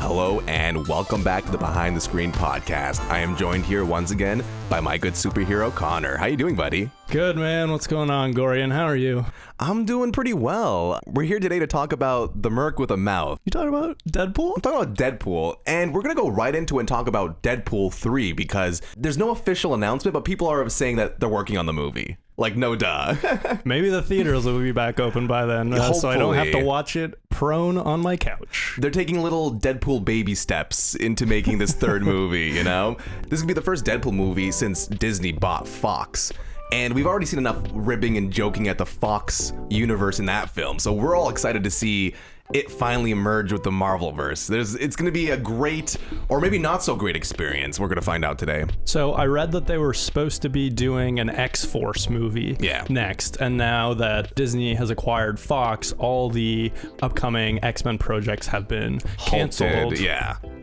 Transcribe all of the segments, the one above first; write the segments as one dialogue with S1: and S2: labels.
S1: Hello and welcome back to the Behind the Screen podcast. I am joined here once again by my good superhero Connor. How you doing, buddy?
S2: Good, man. What's going on, Gorjan? How are you?
S1: I'm doing pretty well. We're here today to talk about the Merc with a Mouth.
S2: You talking about Deadpool?
S1: I'm talking about Deadpool, and we're going to go right into it and talk about Deadpool 3 because there's no official announcement, but people are saying that they're working on the movie. Like, no duh.
S2: Maybe the theaters will be back open by then, so I don't have to watch it prone on my couch.
S1: They're taking little Deadpool baby steps into making this third movie, you know? This is going to be the first Deadpool movie since Disney bought Fox. And we've already seen enough ribbing and joking at the Fox universe in that film. So we're all excited to see it finally emerge with the Marvelverse. It's going to be a great, or maybe not so great experience. We're going to find out today.
S2: So I read that they were supposed to be doing an X-Force movie next. And now that Disney has acquired Fox, all the upcoming X-Men projects have been canceled.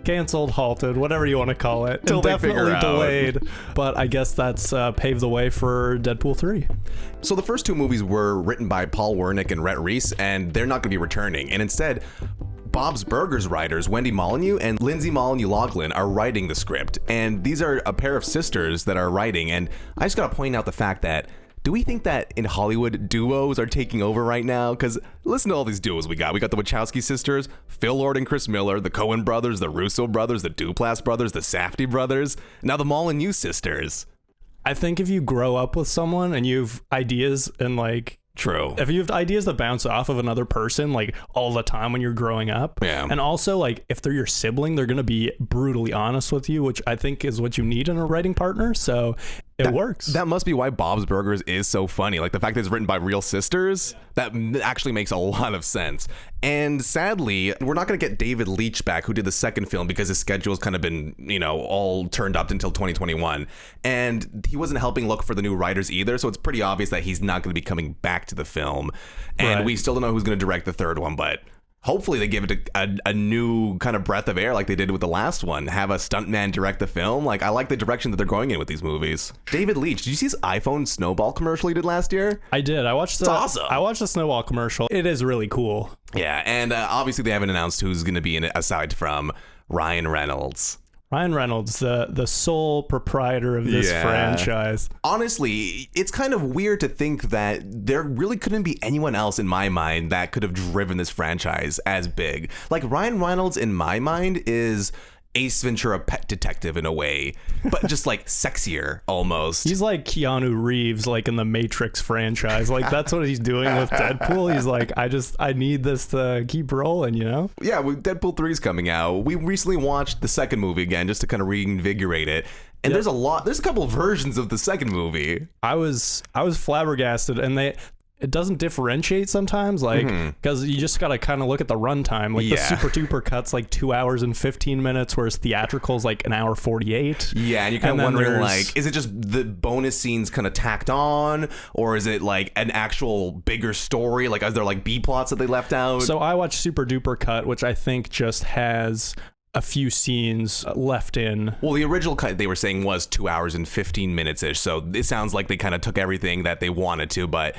S2: Canceled, halted, whatever you want to call it.
S1: Till they figure out.
S2: Delayed. But I guess that's paved the way for Deadpool 3.
S1: So the first two movies were written by Paul Wernick and Reeves, and they're not going to be returning. And instead, Bob's Burgers writers, Wendy Molyneux and Lindsay Molyneux-Loughlin, are writing the script. And these are a pair of sisters that are writing. And I just got to point out the fact that, do we think that in Hollywood, duos are taking over right now? Because listen to all these duos we got. We got the Wachowski sisters, Phil Lord and Chris Miller, the Coen brothers, the Russo brothers, the Duplass brothers, the Safdie brothers, now the Molyneux sisters.
S2: I think if you grow up with someone and you have ideas and
S1: True.
S2: If you have ideas that bounce off of another person like all the time when you're growing up, and also like if they're your sibling, they're going to be brutally honest with you, which I think is what you need in a writing partner. So it works.
S1: That must be why Bob's Burgers is so funny. Like the fact that it's written by real sisters, that actually makes a lot of sense. And sadly, we're not going to get David Leitch back, who did the second film, because his schedule's kind of been, all turned up until 2021. And he wasn't helping look for the new writers either. So it's pretty obvious that he's not going to be coming back to the film. And we still don't know who's going to direct the third one, but hopefully they give it a new kind of breath of air like they did with the last one. Have a stuntman direct the film. Like, I like the direction that they're going in with these movies. David Leitch, did you see his iPhone Snowball commercial he did last year?
S2: I did. It's awesome. I watched the Snowball commercial. It is really cool.
S1: Yeah, and obviously they haven't announced who's going to be in it aside from Ryan Reynolds.
S2: Ryan Reynolds, the sole proprietor of this franchise.
S1: Honestly, it's kind of weird to think that there really couldn't be anyone else in my mind that could have driven this franchise as big. Like, Ryan Reynolds, in my mind, is Ace Ventura Pet Detective in a way, but just like sexier almost.
S2: He's like Keanu Reeves, like in the Matrix franchise. Like that's what he's doing with Deadpool. He's like, I need this to keep rolling,
S1: Yeah, Deadpool 3 is coming out. We recently watched the second movie again just to kind of reinvigorate it. And there's a couple of versions of the second movie.
S2: I was flabbergasted, and it doesn't differentiate sometimes, because you just got to kind of look at the runtime. Like the super duper cut's like 2 hours and 15 minutes, whereas theatrical's like an hour 48.
S1: Yeah, and you're kind of wondering, like, is it just the bonus scenes kind of tacked on, or is it like an actual bigger story? Like, is there like B plots that they left out?
S2: So I watched super duper cut, which I think just has a few scenes left in.
S1: Well, the original cut they were saying was 2 hours and 15 minutes ish. So it sounds like they kind of took everything that they wanted to, but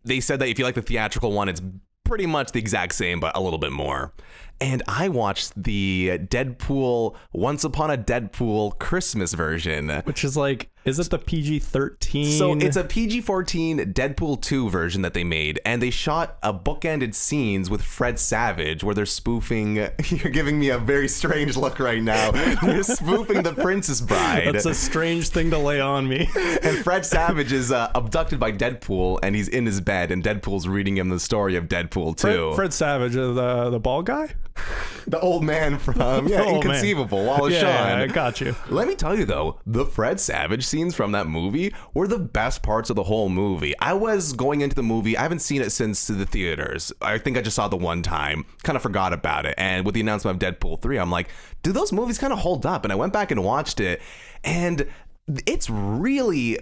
S1: they said that if you like the theatrical one, it's pretty much the exact same, but a little bit more. And I watched the Deadpool Once Upon a Deadpool Christmas version.
S2: Which is like, is it the PG-13?
S1: So it's a PG-14 Deadpool 2 version that they made. And they shot a bookended scenes with Fred Savage where they're spoofing. You're giving me a very strange look right now. They're spoofing The Princess Bride.
S2: That's a strange thing to lay on me.
S1: And Fred Savage is abducted by Deadpool and he's in his bed. And Deadpool's reading him the story of Deadpool 2.
S2: Fred Savage, the bald guy?
S1: The old man from Inconceivable, Wallace Shawn.
S2: Yeah, I got you.
S1: Let me tell you though, the Fred Savage scenes from that movie were the best parts of the whole movie. I was going into the movie, I haven't seen it since the theaters. I think I just saw it the one time, kind of forgot about it. And with the announcement of Deadpool 3, I'm like, do those movies kind of hold up? And I went back and watched it, and it's really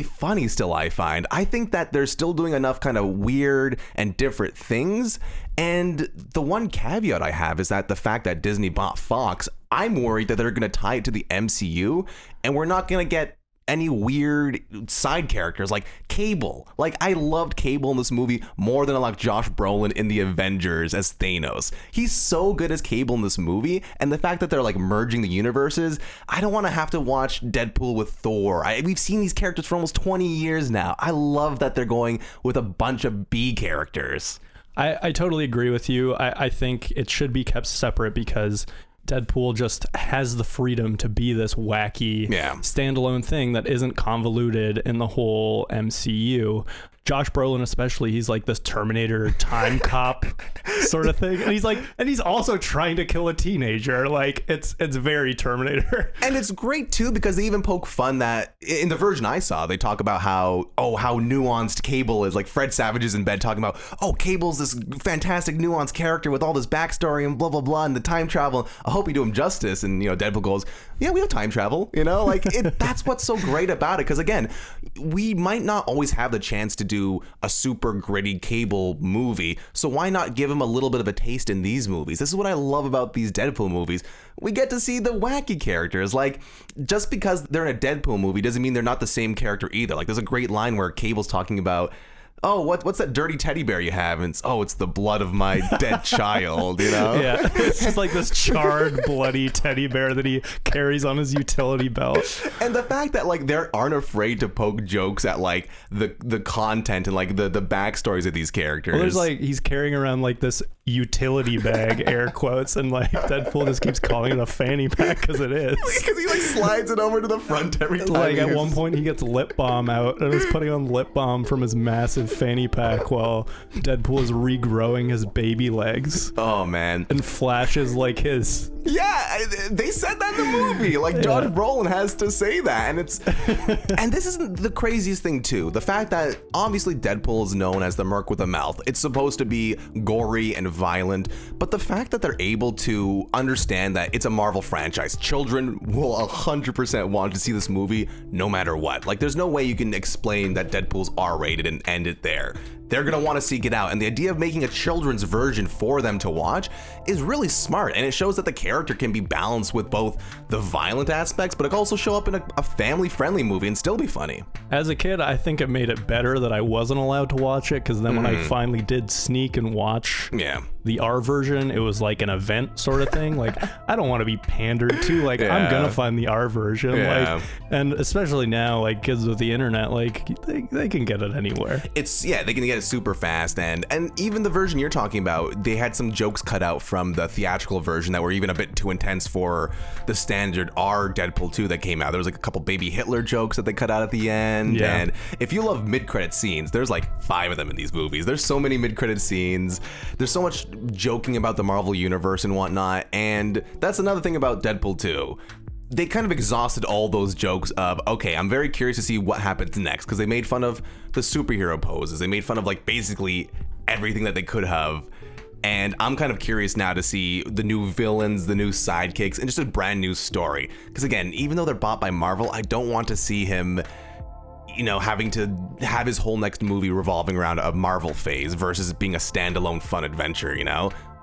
S1: funny still, I find. I think that they're still doing enough kind of weird and different things. And the one caveat I have is that the fact that Disney bought Fox, I'm worried that they're going to tie it to the MCU and we're not going to get any weird side characters like Cable. Like, I loved Cable in this movie more than I liked Josh Brolin in the Avengers as Thanos. He's so good as Cable in this movie, and the fact that they're like merging the universes, I don't want to have to watch Deadpool with Thor. We've seen these characters for almost 20 years now. I love that they're going with a bunch of B characters.
S2: I totally agree with you. I think it should be kept separate because Deadpool just has the freedom to be this wacky standalone thing that isn't convoluted in the whole MCU. Josh Brolin especially, he's like this Terminator time cop sort of thing, and he's also trying to kill a teenager. Like, it's very Terminator.
S1: And it's great too because they even poke fun that in the version I saw, they talk about how nuanced Cable is. Like, Fred Savage is in bed talking about, Cable's this fantastic nuanced character with all this backstory and blah blah blah and the time travel. I hope you do him justice. And Deadpool goes, yeah, we have time travel. Like, that's what's so great about it, because again, we might not always have the chance to do a super gritty Cable movie, so why not give him a little bit of a taste in these movies? This is what I love about these Deadpool movies. We get to see the wacky characters. Like, just because they're in a Deadpool movie doesn't mean they're not the same character either. Like, there's a great line where Cable's talking about, what's that dirty teddy bear you have? And it's the blood of my dead child,
S2: Yeah, it's just like this charred, bloody teddy bear that he carries on his utility belt.
S1: And the fact that like they aren't afraid to poke jokes at like the content and like the backstories of these characters.
S2: Well, there's like, he's carrying around like this utility bag, air quotes, and like Deadpool just keeps calling it a fanny pack because it is.
S1: Because he like slides it over to the front every time.
S2: Like, at one point he gets lip balm out and is putting on lip balm from his massive fanny pack while Deadpool is regrowing his baby legs.
S1: Oh man.
S2: And flashes like his.
S1: Yeah, they said that in the movie. Like, Josh Brolin has to say that, and it's and this isn't the craziest thing too. The fact that obviously Deadpool is known as the Merc with a Mouth. It's supposed to be gory and violent, but the fact that they're able to understand that it's a Marvel franchise, children will 100% want to see this movie no matter what. Like, there's no way you can explain that Deadpool's R-rated and end it there. They're going to want to seek it out. And the idea of making a children's version for them to watch is really smart. And it shows that the character can be balanced with both the violent aspects, but it can also show up in a family-friendly movie and still be funny.
S2: As a kid, I think it made it better that I wasn't allowed to watch it, because then when I finally did sneak and watch the R version, it was like an event sort of thing. Like, I don't want to be pandered to. Like, I'm going to find the R version. Like, and especially now, like, kids with the internet, like, they can get it anywhere.
S1: They can get it super fast, and even the version you're talking about, they had some jokes cut out from the theatrical version that were even a bit too intense for the standard R Deadpool 2 that came out. There was like a couple baby Hitler jokes that they cut out at the end, and if you love mid-credit scenes, there's like 5 of them in these movies. There's so many mid-credit scenes. There's so much joking about the Marvel universe and whatnot, and that's another thing about Deadpool 2. They kind of exhausted all those jokes of, okay, I'm very curious to see what happens next, because they made fun of the superhero poses. They made fun of like basically everything that they could have. And I'm kind of curious now to see the new villains, the new sidekicks, and just a brand new story. Because again, even though they're bought by Marvel, I don't want to see him, having to have his whole next movie revolving around a Marvel phase versus being a standalone fun adventure,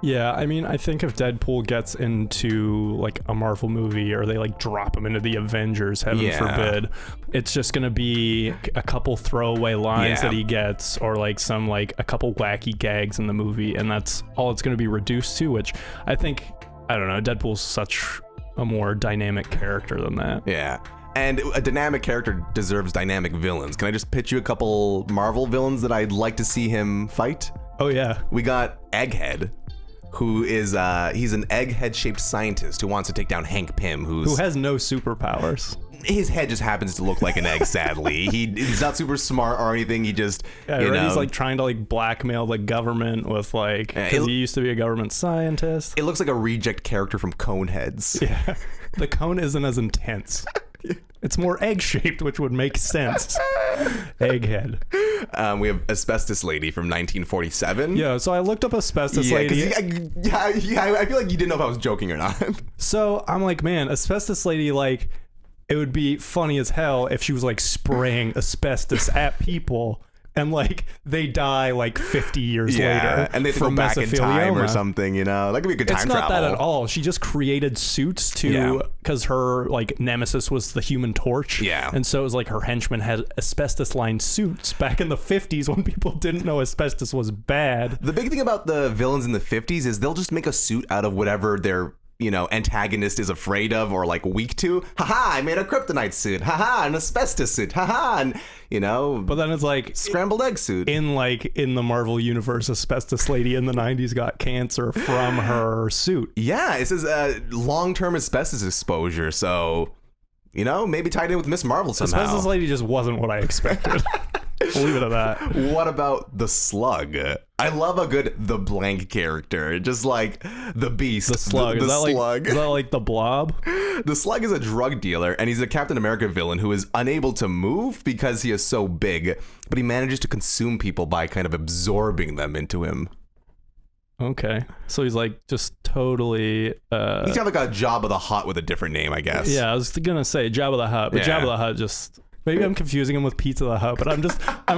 S2: Yeah, I mean, I think if Deadpool gets into like a Marvel movie, or they like drop him into the Avengers, heaven forbid, it's just gonna be a couple throwaway lines that he gets, or like a couple wacky gags in the movie, and that's all it's gonna be reduced to, which I think, I don't know, Deadpool's such a more dynamic character than that.
S1: Yeah. And a dynamic character deserves dynamic villains. Can I just pitch you a couple Marvel villains that I'd like to see him fight?
S2: Oh yeah.
S1: We got Egghead, who is he's an egghead-shaped scientist who wants to take down Hank Pym, who
S2: has no superpowers.
S1: His head just happens to look like an egg, sadly. He's not super smart or anything. He just,
S2: he's like trying to like blackmail the government with like, because he used to be a government scientist.
S1: It looks like a reject character from Coneheads.
S2: Yeah, the cone isn't as intense. It's more egg-shaped, which would make sense. Egghead.
S1: We have Asbestos Lady from 1947.
S2: Yeah, so I looked up Asbestos Lady.
S1: I feel like you didn't know if I was joking or not.
S2: So I'm like, man, Asbestos Lady, like, it would be funny as hell if she was like spraying asbestos at people, and like they die like 50 years later.
S1: And they have to go back in time or something, you know? That could be a good time travel.
S2: It's not that at all. She just created suits because her like nemesis was the Human Torch.
S1: Yeah.
S2: And so it was like her henchmen had asbestos-lined suits back in the 50s when people didn't know asbestos was bad.
S1: The big thing about the villains in the 50s is they'll just make a suit out of whatever their antagonist is afraid of or like weak to. Haha, I made a kryptonite suit. Haha, an asbestos suit. Haha, and
S2: But then it's like
S1: scrambled egg suit.
S2: In the Marvel universe, asbestos lady in the 90s got cancer from her suit.
S1: Yeah, it says long-term asbestos exposure. So, maybe tied in with Miss Marvel somehow.
S2: Asbestos lady just wasn't what I expected. We'll leave it at that.
S1: What about the Slug? I love a good the blank character, just like the Beast.
S2: The Slug. Is that like the Blob?
S1: The Slug is a drug dealer, and he's a Captain America villain who is unable to move because he is so big, but he manages to consume people by kind of absorbing them into him.
S2: Okay, so he's like just totally.
S1: He's kind of like a Jabba the Hutt with a different name, I guess.
S2: Yeah, I was gonna say Jabba the Hutt, but Jabba the Hutt just. Maybe I'm confusing him with Pizza the Hut, but I'm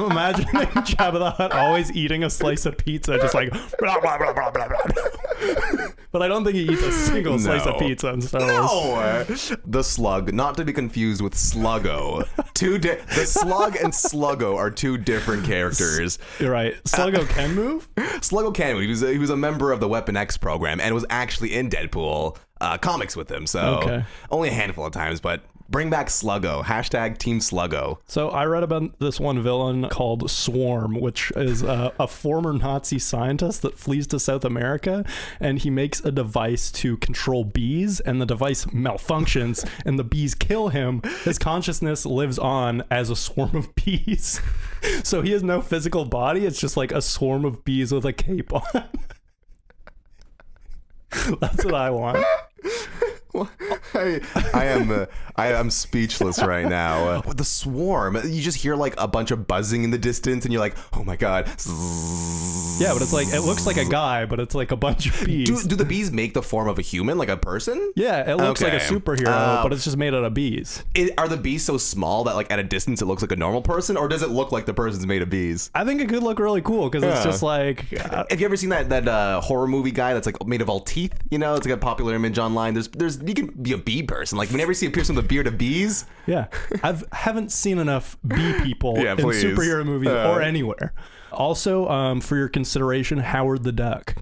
S2: imagining Jabba the Hutt always eating a slice of pizza, just like blah, blah, blah, blah, blah, blah. But I don't think he eats a single slice of pizza in Star Wars.
S1: No! The Slug, not to be confused with Sluggo. The Slug and Sluggo are two different characters.
S2: You're right. Sluggo can move?
S1: Sluggo can move. He was a member of the Weapon X program and was actually in Deadpool comics with him. So only a handful of times, but bring back Sluggo. # Team Sluggo.
S2: So I read about this one villain called Swarm, which is a former Nazi scientist that flees to South America, and he makes a device to control bees, and the device malfunctions, and the bees kill him. His consciousness lives on as a swarm of bees. So he has no physical body. It's just like a swarm of bees with a cape on. That's what I want.
S1: I am speechless right now. The Swarm, you just hear like a bunch of buzzing in the distance and you're like, oh my god.
S2: Yeah, but it's like, it looks like a guy, but it's like a bunch of bees.
S1: Do the bees make the form of a human, like a person?
S2: Yeah, it looks like a superhero, but it's just made out of bees.
S1: Are the bees so small that like at a distance it looks like a normal person, or does it look like the person's made of bees?
S2: I think it could look really cool because it's just like...
S1: Have you ever seen that horror movie guy that's like made of all teeth? It's like a popular image online. You can be a bee person. Like whenever you see a person with a beard of bees.
S2: Yeah. Haven't seen enough bee people in superhero movies or anywhere. Also, for your consideration, Howard the Duck.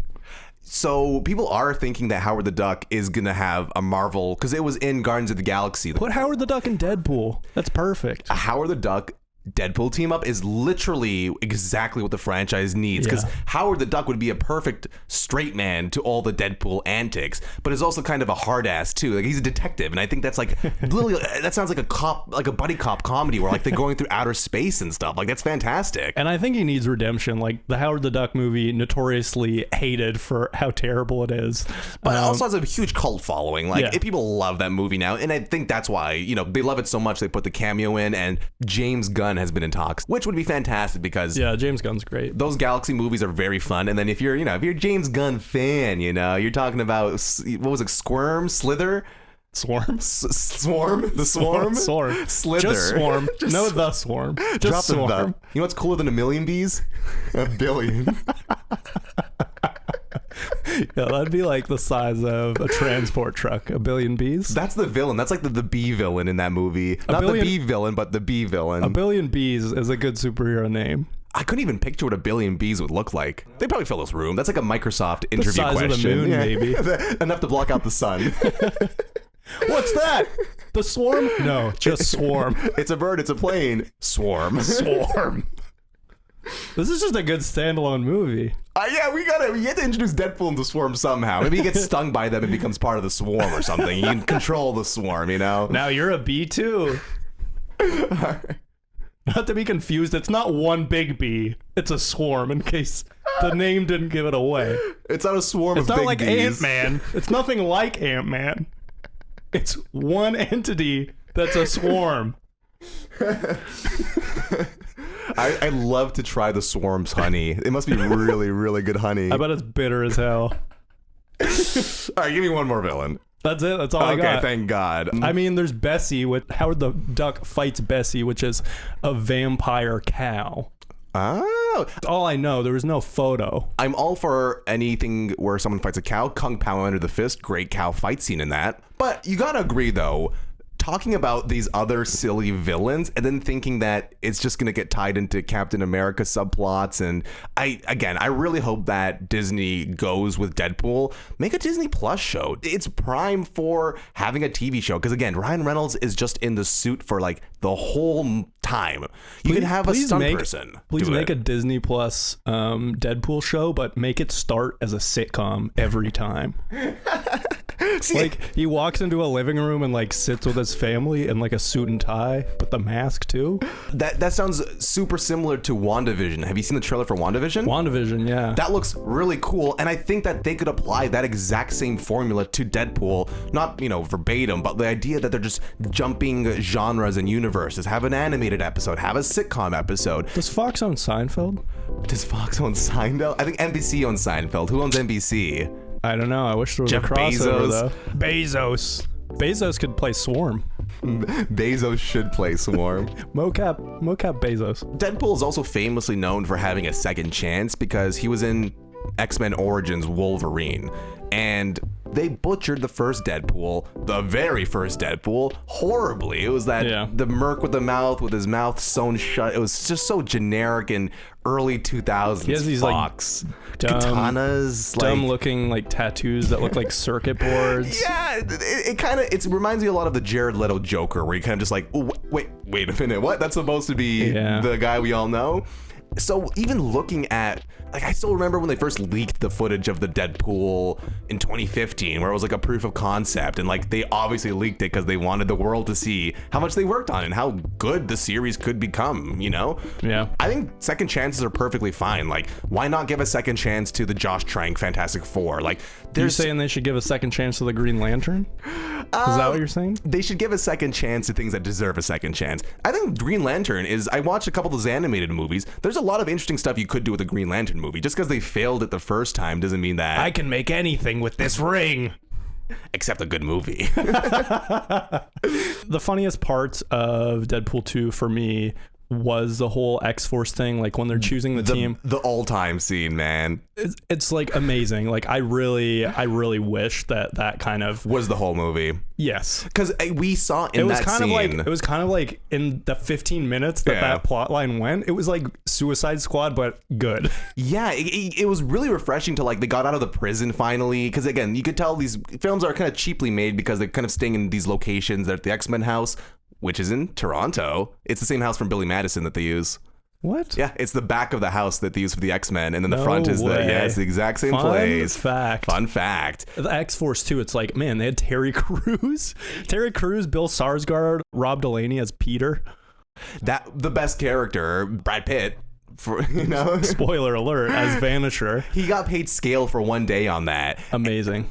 S1: So people are thinking that Howard the Duck is going to have a Marvel, because it was in Guardians of the Galaxy.
S2: Put Howard the Duck in Deadpool. That's perfect.
S1: A Howard the Duck Deadpool team up is literally exactly what the franchise needs, because Howard the Duck would be a perfect straight man to all the Deadpool antics, but is also kind of a hard ass too. Like he's a detective, and I think that's like literally that sounds like a cop, like a buddy cop comedy where like they're going through outer space and stuff. Like that's fantastic.
S2: And I think he needs redemption. Like the Howard the Duck movie, notoriously hated for how terrible it is,
S1: but it also has a huge cult following. Like people love that movie now, and I think that's why they love it so much they put the cameo in, and James Gunn has been in talks, which would be fantastic because
S2: James Gunn's great.
S1: Those Galaxy movies are very fun, and then if you're a James Gunn fan, you're talking about what was it, Swarm, Slither,
S2: Swarm,
S1: Swarm, the Swarm, Slither,
S2: just Swarm, no the Swarm, just Swarm.
S1: You know what's cooler than a million bees? A billion.
S2: Yeah, that'd be like the size of a transport truck. A billion bees.
S1: That's the villain. That's like the bee villain in that movie. Not the bee villain, but the bee villain.
S2: A billion bees is a good superhero name.
S1: I couldn't even picture what a billion bees would look like. They probably fill this room. That's like a Microsoft interview
S2: the size
S1: question.
S2: Of the moon, maybe.
S1: Enough to block out the sun.
S2: What's that? The Swarm? No, just Swarm.
S1: It's a bird. It's a plane. Swarm.
S2: Swarm. This is just a good standalone movie.
S1: Yeah, we have to introduce Deadpool into Swarm somehow. Maybe he gets stung by them and becomes part of the swarm or something. You can control the swarm,
S2: Now you're a bee too. Right. Not to be confused, it's not one big bee. It's a swarm, in case the name didn't give it away.
S1: It's not a swarm of big bees.
S2: It's not like Ant-Man. It's nothing like Ant-Man. It's one entity that's a swarm.
S1: I'd love to try the Swarm's honey. It must be really, really good honey.
S2: I bet it's bitter as hell.
S1: All right, give me one more villain.
S2: That's it. That's all I got.
S1: Okay, thank God.
S2: I mean, there's Bessie with Howard the Duck fights Bessie, which is a vampire cow.
S1: Oh.
S2: All I know. There was no photo.
S1: I'm all for anything where someone fights a cow. Kung Pao under the fist. Great cow fight scene in that. But you gotta agree, though, talking about these other silly villains and then thinking that it's just going to get tied into Captain America subplots. And I really hope that Disney goes with Deadpool. Make a Disney Plus show. It's prime for having a TV show. Because again, Ryan Reynolds is just in the suit for like the whole time. You can have a stunt person.
S2: Please make a Disney Plus Deadpool show, but make it start as a sitcom every time.
S1: See,
S2: like he walks into a living room and like sits with his family in like a suit and tie with the mask too.
S1: That sounds super similar to WandaVision. Have you seen the trailer for WandaVision?
S2: WandaVision, yeah.
S1: That looks really cool, and I think that they could apply that exact same formula to Deadpool. Not, verbatim, but the idea that they're just jumping genres and universes. Have an animated episode, have a sitcom episode.
S2: Does Fox own Seinfeld?
S1: Does Fox own Seinfeld? I think NBC owns Seinfeld. Who owns NBC?
S2: I don't know. I wish there was
S1: Jeff
S2: a crossover,
S1: Bezos.
S2: though. Bezos could play Swarm.
S1: Bezos should play Swarm.
S2: Mocap Bezos.
S1: Deadpool is also famously known for having a second chance because he was in X-Men Origins Wolverine. And they butchered the first Deadpool, the very first Deadpool, horribly. It was the merc with the mouth, with his mouth sewn shut. It was just so generic and early 2000s.
S2: He has these
S1: Fox. Katanas,
S2: dumb-looking like tattoos that look like circuit boards.
S1: Yeah, it reminds me a lot of the Jared Leto Joker, where you kind of just like, oh, wait a minute, what? That's supposed to be the guy we all know. So even looking at, I still remember when they first leaked the footage of the Deadpool in 2015, where it was like a proof of concept, and they obviously leaked it because they wanted the world to see how much they worked on it and how good the series could become, Yeah. I think second chances are perfectly fine. Why not give a second chance to the Josh Trank Fantastic Four?
S2: You're saying they should give a second chance to the Green Lantern? Is that what you're saying?
S1: They should give a second chance to things that deserve a second chance. I think Green Lantern I watched a couple of those animated movies. There's a lot of interesting stuff you could do with a Green Lantern movie. Just because they failed it the first time doesn't mean that
S2: I can make anything with this ring.
S1: Except a good movie.
S2: The funniest parts of Deadpool 2 for me was the whole X-Force thing, when they're choosing the team.
S1: The all-time scene, man.
S2: It's amazing. I really wish that kind of
S1: was the whole movie.
S2: Yes,
S1: because we saw in that scene.
S2: It was kind of like in the 15 minutes that plot line went. It was like Suicide Squad, but good. Yeah,
S1: it was really refreshing to they got out of the prison finally. Because again, you could tell these films are kind of cheaply made because they're kind of staying in these locations. They're at the X-Men house, which is in Toronto. It's the same house from Billy Madison that they use.
S2: What?
S1: Yeah, it's the back of the house that they use for the X-Men, and then the front is it's the exact same place. Fun fact.
S2: The X-Force too, it's man, they had Terry Crews, Bill Skarsgård, Rob Delaney as Peter.
S1: The best character, Brad Pitt.
S2: Spoiler alert, as Vanisher.
S1: He got paid scale for one day on that.
S2: Amazing.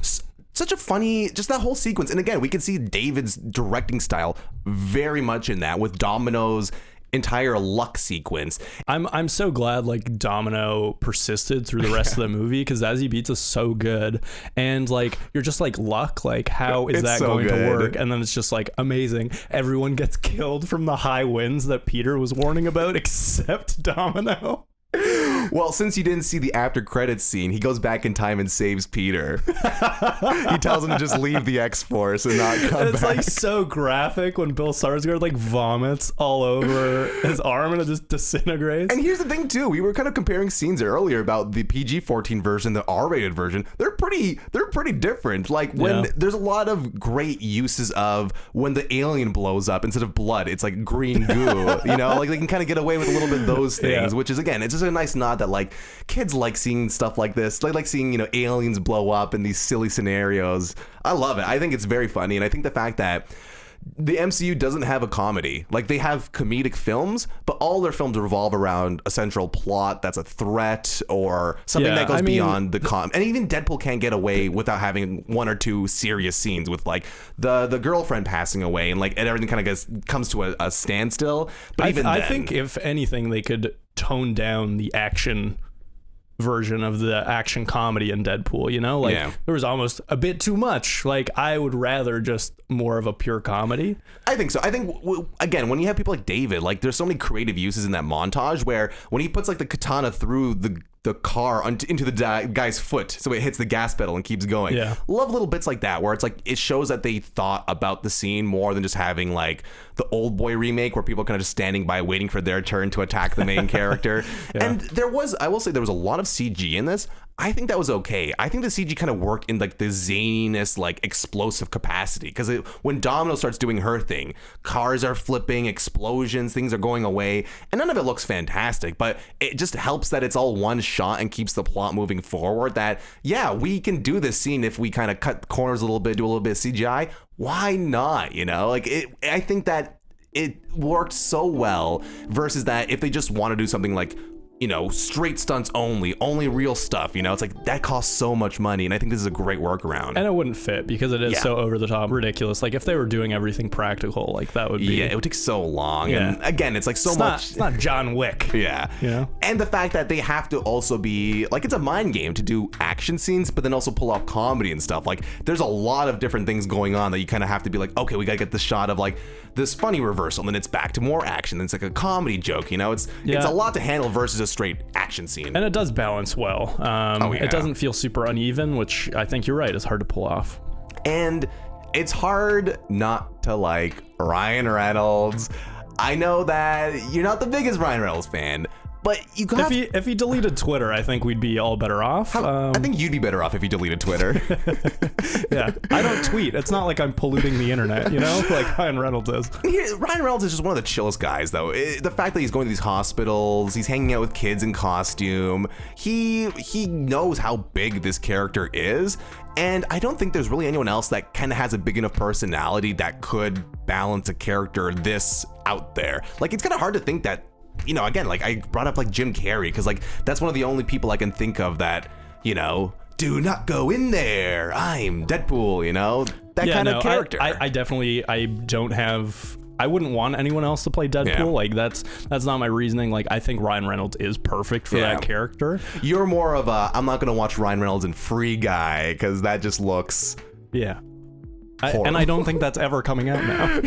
S1: Such a funny, just that whole sequence. And again, we can see David's directing style very much in that with Domino's entire luck sequence.
S2: I'm so glad Domino persisted through the rest of the movie, because Zazie Beetz is so good, and you're just luck, how is that going to work? And then it's just amazing. Everyone gets killed from the high winds that Peter was warning about, except Domino.
S1: Well, since you didn't see the after credits scene, he goes back in time and saves Peter. He tells him to just leave the X-Force and not come back.
S2: It's so graphic when Bill Skarsgård vomits all over his arm and it just disintegrates.
S1: And here's the thing too, we were kind of comparing scenes earlier about the PG-14 version, the R-rated version. They're pretty different. There's a lot of great uses of when the alien blows up, instead of blood, it's green goo. They can kind of get away with a little bit of those things, which is, again, it's just a nice nod that kids like seeing stuff like this. They like seeing aliens blow up in these silly scenarios. I love it. I think it's very funny, and I think the fact that the MCU doesn't have a comedy. They have comedic films, but all their films revolve around a central plot that's a threat or something that goes beyond the and even Deadpool can't get away without having one or two serious scenes with the girlfriend passing away and everything kind of comes to a standstill. But
S2: I think if anything, they could tone down the action version of the action comedy in Deadpool, you know? Like, there was almost a bit too much. Like, I would rather just more of a pure comedy.
S1: I think so. I think, again, when you have people like David, like, there's so many creative uses in that montage where when he puts, like, the katana through the car into the guy's foot so it hits the gas pedal and keeps going. Love little bits like that where it's like it shows that they thought about the scene more than just having like the Old Boy remake where people are kind of just standing by waiting for their turn to attack the main character. And I will say there was a lot of CG in this. I think that was okay. I think the CG kind of worked in like the zaniness, like explosive capacity because when Domino starts doing her thing, cars are flipping, explosions, things are going away, and none of it looks fantastic, but it just helps that it's all one shot and keeps the plot moving forward. That we can do this scene if we kind of cut corners a little bit, do a little bit of CGI. Why not? You know, like I think that it worked so well versus that if they just want to do something like, you know, straight stunts only real stuff, you know, it's like that costs so much money, and I think this is a great workaround.
S2: And it wouldn't fit because it is so over the top ridiculous. Like if they were doing everything practical, like that would be,
S1: it would take so long. And again, it's like
S2: it's not John Wick.
S1: You
S2: know,
S1: and the fact that they have to also be like, it's a mind game to do action scenes but then also pull off comedy and stuff. Like there's a lot of different things going on that you kind of have to be like, okay, we gotta get the shot of like this funny reversal, and then it's back to more action, then it's like a comedy joke, you know. It's a lot to handle versus a straight action scene.
S2: And it does balance well. It doesn't feel super uneven, which I think you're right, is hard to pull off.
S1: And it's hard not to like Ryan Reynolds. I know that you're not the biggest Ryan Reynolds fan, but you got
S2: if he deleted Twitter, I think we'd be all better off.
S1: I think you'd be better off if he deleted Twitter.
S2: I don't tweet. It's not like I'm polluting the internet, you know, like Ryan Reynolds is.
S1: Ryan Reynolds is just one of the chillest guys, though. The fact that he's going to these hospitals, he's hanging out with kids in costume. He knows how big this character is, and I don't think there's really anyone else that kind of has a big enough personality that could balance a character this out there. Like it's kind of hard to think that. You know, again, like I brought up like Jim Carrey because like that's one of the only people I can think of that, you know, do not go in there, I'm Deadpool, you know, that kind of character.
S2: I wouldn't want anyone else to play Deadpool. Like that's not my reasoning. Like I think Ryan Reynolds is perfect for that character.
S1: You're more of a I'm not gonna watch Ryan Reynolds in Free guy because that just looks
S2: and I don't think that's ever coming out now.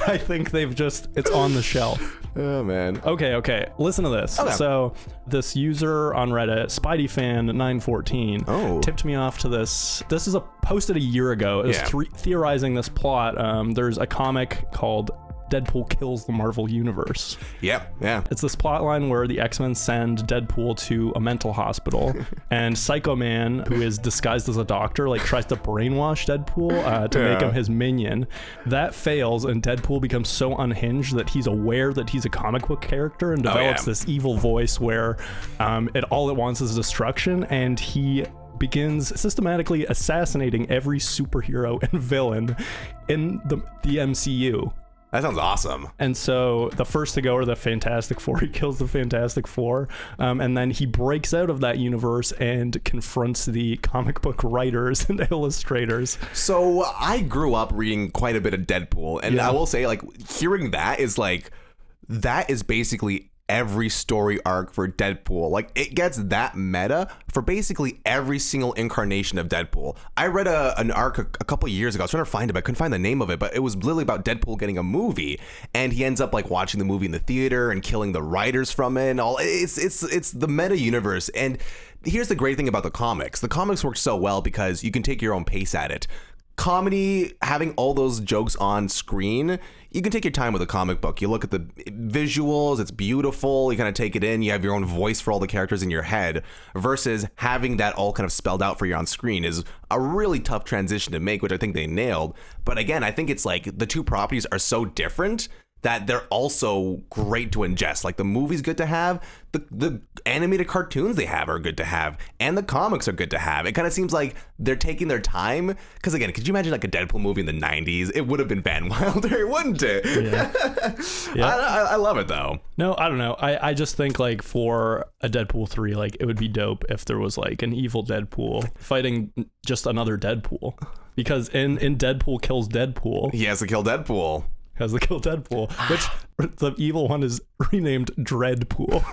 S2: I think it's on the shelf.
S1: Oh man.
S2: Okay. Listen to this. Okay. So this user on Reddit, SpideyFan914, tipped me off to this. This is posted a year ago. It was theorizing this plot. There's a comic called Deadpool Kills the Marvel Universe.
S1: Yeah.
S2: It's this plot line where the X-Men send Deadpool to a mental hospital, and Psycho Man, who is disguised as a doctor, like tries to brainwash Deadpool to make him his minion. That fails, and Deadpool becomes so unhinged that he's aware that he's a comic book character and develops this evil voice where all it wants is destruction, and he begins systematically assassinating every superhero and villain in the MCU.
S1: That sounds awesome.
S2: And so the first to go are the Fantastic Four. He kills the Fantastic Four, and then he breaks out of that universe and confronts the comic book writers and illustrators.
S1: So I grew up reading quite a bit of Deadpool, and I will say, like, hearing that is basically every story arc for Deadpool. Like it gets that meta for basically every single incarnation of Deadpool. I read an arc a couple years ago. I was trying to find it, but I couldn't find the name of it, but it was literally about Deadpool getting a movie, and he ends up like watching the movie in the theater and killing the writers from it and all. It's the meta universe. And here's the great thing about the comics. The comics work so well because you can take your own pace at it. Comedy, having all those jokes on screen, you can take your time with a comic book. You look at the visuals, it's beautiful, you kind of take it in, you have your own voice for all the characters in your head, versus having that all kind of spelled out for you on screen is a really tough transition to make, which I think they nailed. But again, I think it's like the two properties are so different that they're also great to ingest. Like the movie's good to have, the animated cartoons they have are good to have, and the comics are good to have. It kind of seems like they're taking their time, because again, could you imagine like a Deadpool movie in the 90s? It would have been Van Wilder, wouldn't it? I love it though.
S2: No, I don't know. I just think like for a Deadpool 3, like it would be dope if there was like an evil Deadpool fighting just another Deadpool, because in Deadpool Kills Deadpool,
S1: he has to kill Deadpool.
S2: Has to kill Deadpool, which the evil one is renamed Dreadpool.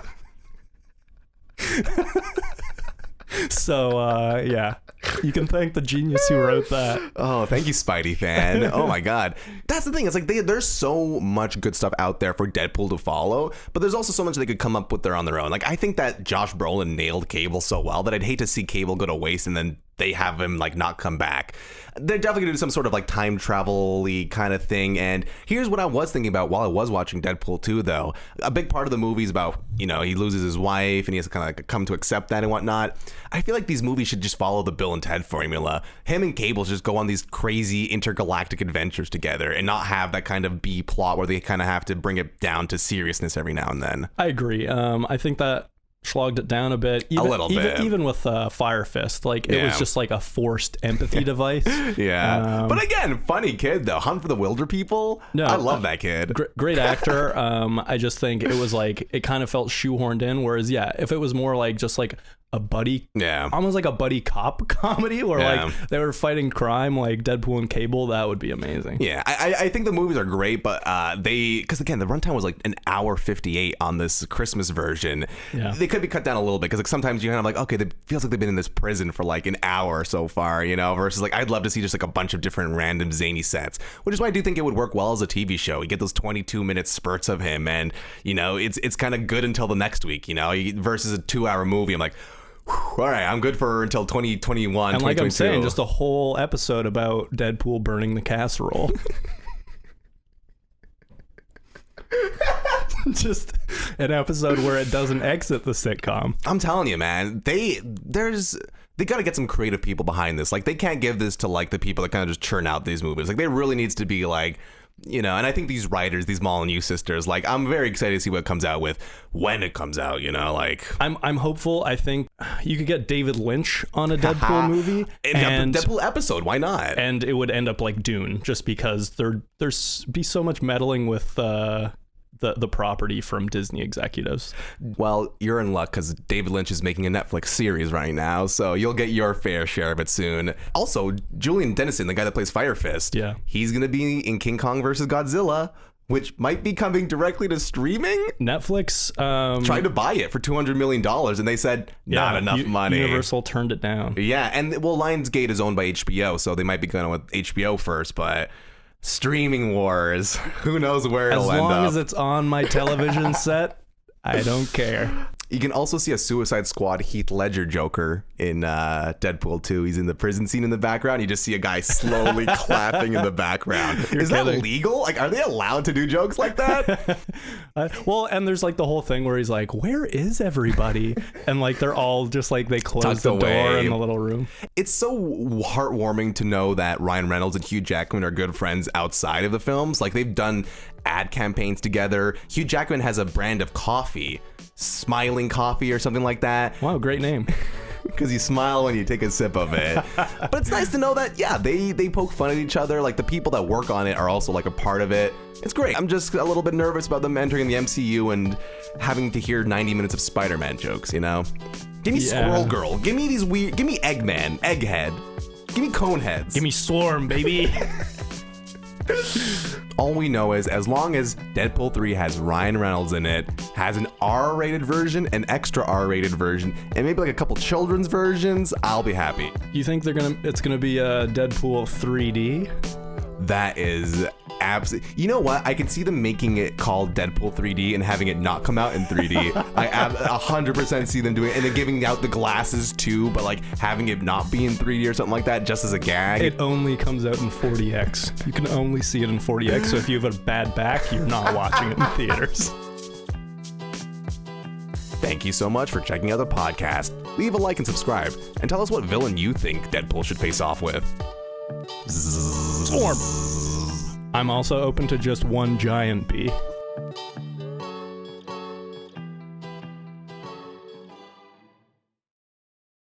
S2: So, yeah. You can thank the genius who wrote that.
S1: Oh, thank you, Spidey fan. Oh my God. That's the thing. It's like there's so much good stuff out there for Deadpool to follow, but there's also so much they could come up with there on their own. Like, I think that Josh Brolin nailed Cable so well that I'd hate to see Cable go to waste and then they have him like not come back. They're definitely gonna do some sort of like time travel-y kind of thing. And here's what I was thinking about while I was watching Deadpool 2, though. A big part of the movie is about, you know, he loses his wife and he has to kind of like come to accept that and whatnot. I feel like these movies should just follow the Bill and Ted formula. Him and Cable just go on these crazy intergalactic adventures together and not have that kind of B plot where they kind of have to bring it down to seriousness every now and then.
S2: I agree. I think that slogged it down a bit. Even with Fire Fist, like it was just like a forced empathy device.
S1: Yeah. But again, funny kid though. Hunt for the Wilder People. No, I love that kid.
S2: Great actor. I just think it was like it kind of felt shoehorned in. Whereas if it was more like just like a buddy, almost like a buddy cop comedy where like they were fighting crime like Deadpool and Cable, that would be amazing.
S1: Yeah, I think the movies are great, but because again the runtime was like an hour 58 on this Christmas version. They could be cut down a little bit because like sometimes you kind of like, okay, it feels like they've been in this prison for like an hour so far, you know, versus like I'd love to see just like a bunch of different random zany sets, which is why I do think it would work well as a TV show. You get those 22-minute spurts of him and you know it's kind of good until the next week, you know, versus a 2-hour movie. I'm like, all right, I'm good for until 2021,
S2: and like I'm saying, just a whole episode about Deadpool burning the casserole. Just an episode where it doesn't exit the sitcom.
S1: I'm telling you, man, they got to get some creative people behind this. Like, they can't give this to like the people that kind of just churn out these movies. Like, they really needs to be like, you know, and I think these writers, these Molyneux sisters, like, I'm very excited to see what it comes out with when it comes out, you know, like.
S2: I'm hopeful. I think you could get David Lynch on a Deadpool movie.
S1: And Deadpool episode, why not?
S2: And it would end up like Dune, just because there's be so much meddling with the property from Disney executives.
S1: Well, you're in luck because David Lynch is making a Netflix series right now, so you'll get your fair share of it soon. Also, Julian Dennison, the guy that plays Fire Fist, he's gonna be in King Kong versus Godzilla, which might be coming directly to streaming.
S2: Netflix
S1: tried to buy it for $200 million, and they said not enough money.
S2: Universal turned it down.
S1: Yeah, and well, Lionsgate is owned by HBO, so they might be going with HBO first, but streaming wars, who knows where it'll end up.
S2: As long as it's on my television set, I don't care.
S1: You can also see a Suicide Squad Heath Ledger Joker in Deadpool 2. He's in the prison scene in the background. You just see a guy slowly clapping in the background. Is that legal? Like, are they allowed to do jokes like that?
S2: Well, and there's like the whole thing where he's like, where is everybody? And like they're all just like they close the door in the little room.
S1: It's so heartwarming to know that Ryan Reynolds and Hugh Jackman are good friends outside of the films. Like, they've done ad campaigns together. Hugh Jackman has a brand of coffee, Smiling Coffee or something like that.
S2: Wow, great name.
S1: Because you smile when you take a sip of it. But it's nice to know that, they poke fun at each other. Like, the people that work on it are also like a part of it. It's great. I'm just a little bit nervous about them entering the MCU and having to hear 90 minutes of Spider-Man jokes, you know? Give me Squirrel Girl. Give me give me Eggman, Egghead. Give me Coneheads.
S2: Give me Swarm, baby.
S1: All we know is as long as Deadpool 3 has Ryan Reynolds in it, has an R-rated version, an extra R-rated version, and maybe like a couple children's versions, I'll be happy.
S2: You think it's gonna be a Deadpool 3D?
S1: That is absolutely. You know what? I can see them making it called Deadpool 3D and having it not come out in 3D. I 100% see them doing it, and then giving out the glasses too, but like having it not be in 3D or something like that, just as a gag.
S2: It only comes out in 40x. You can only see it in 40x. So if you have a bad back, you're not watching it in theaters.
S1: Thank you so much for checking out the podcast. Leave a like and subscribe, and tell us what villain you think Deadpool should face off with.
S2: Swarm. I'm also open to just one giant bee.